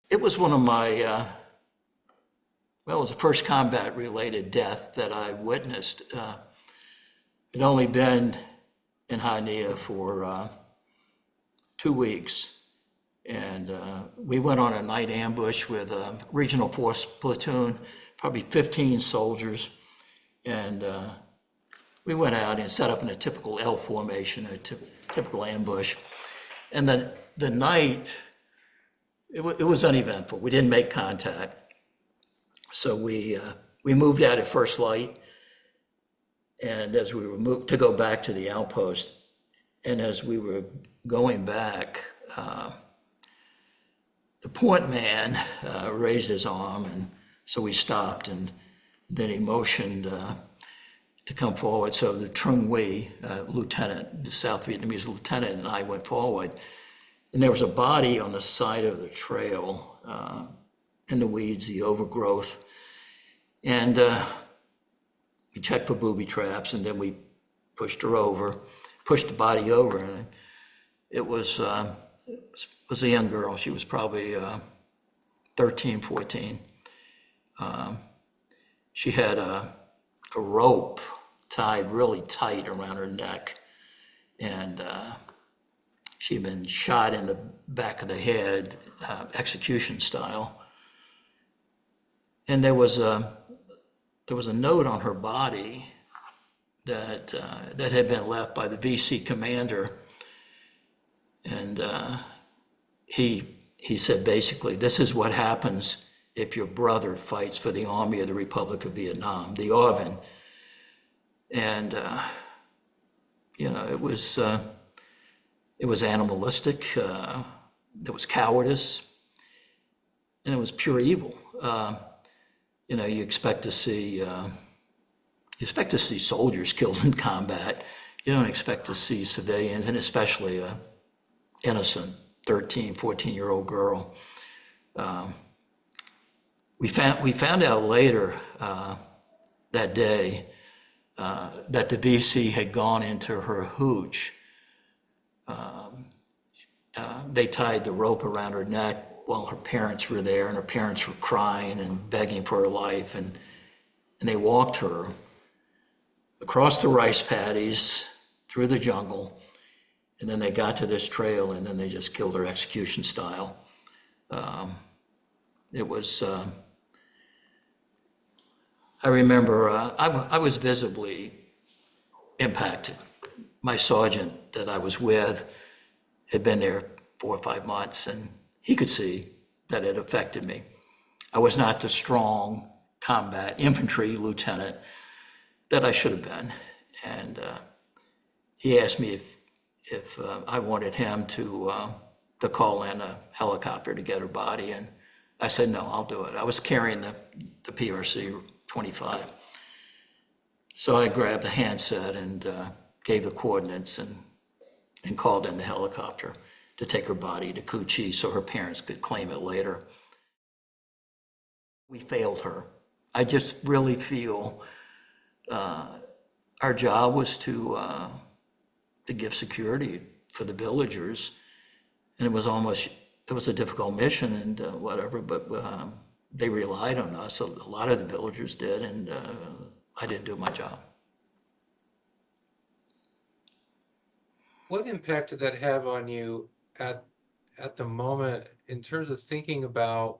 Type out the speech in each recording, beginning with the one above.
It was one of my, well, it was the first combat-related death that I witnessed. I'd only been in Hanea for 2 weeks, and we went on a night ambush with a regional force platoon, probably 15 soldiers, and we went out and set up in a typical L formation, a typical ambush. And then the night, it was uneventful. We didn't make contact. So we moved out at first light, and as we were moved to go back to the outpost, and as we were going back, the point man raised his arm, and so we stopped, and then he motioned to come forward. So the Trung Nguyen, lieutenant, the South Vietnamese lieutenant, and I went forward, and there was a body on the side of the trail, in the weeds, the overgrowth, and we checked for booby traps, and then we pushed the body over, and it was a young girl. She was probably 13, 14. She had a rope tied really tight around her neck, and she had been shot in the back of the head, execution style. And there was a note on her body that had been left by the VC commander, and he said basically, "This is what happens if your brother fights for the Army of the Republic of Vietnam, the ARVN." And it was animalistic, it was cowardice, and it was pure evil. You expect to see soldiers killed in combat. You don't expect to see civilians, and especially a innocent 13, 14-year-old girl. We found out later that day that the VC had gone into her hooch. They tied the rope around her neck while her parents were there, and her parents were crying and begging for her life, and they walked her across the rice paddies, through the jungle, and then they got to this trail, and then they just killed her execution style. It was, I remember, I was visibly impacted. My sergeant that I was with had been there 4 or 5 months, and he could see that it affected me. I was not the strong combat infantry lieutenant that I should have been. And he asked me if I wanted him to call in a helicopter to get her body, and I said, no, I'll do it. I was carrying the PRC 25. So I grabbed the handset and gave the coordinates and called in the helicopter to take her body to Cu Chi so her parents could claim it later. We failed her. I just really feel our job was to give security for the villagers, and it was a difficult mission and whatever, but they relied on us. A lot of the villagers did, and I didn't do my job. What impact did that have on you at the moment in terms of thinking about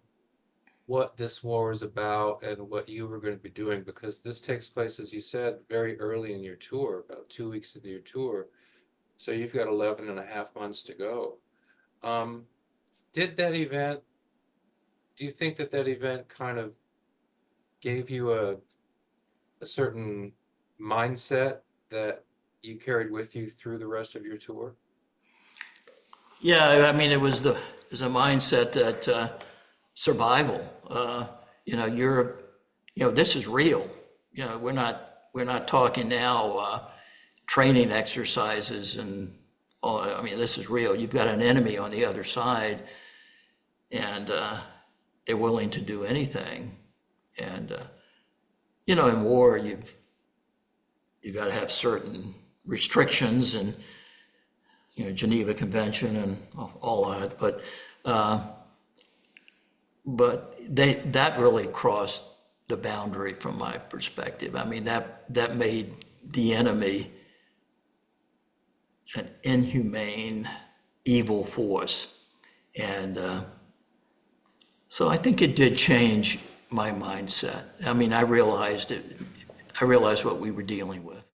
what this war is about and what you were going to be doing? Because this takes place, as you said, very early in your tour, about 2 weeks into your tour. So you've got 11 and a half months to go. Did that event, do you think that event kind of gave you a certain mindset that you carried with you through the rest of your tour? Yeah, I mean, it was a mindset that survival. This is real. We're not talking now training exercises and all. I mean, this is real. You've got an enemy on the other side, and they're willing to do anything. And in war, you've got to have certain restrictions and Geneva Convention and all that. But but that really crossed the boundary from my perspective. I mean, that made the enemy an inhumane, evil force. And so I think it did change my mindset. I mean, I realized what we were dealing with.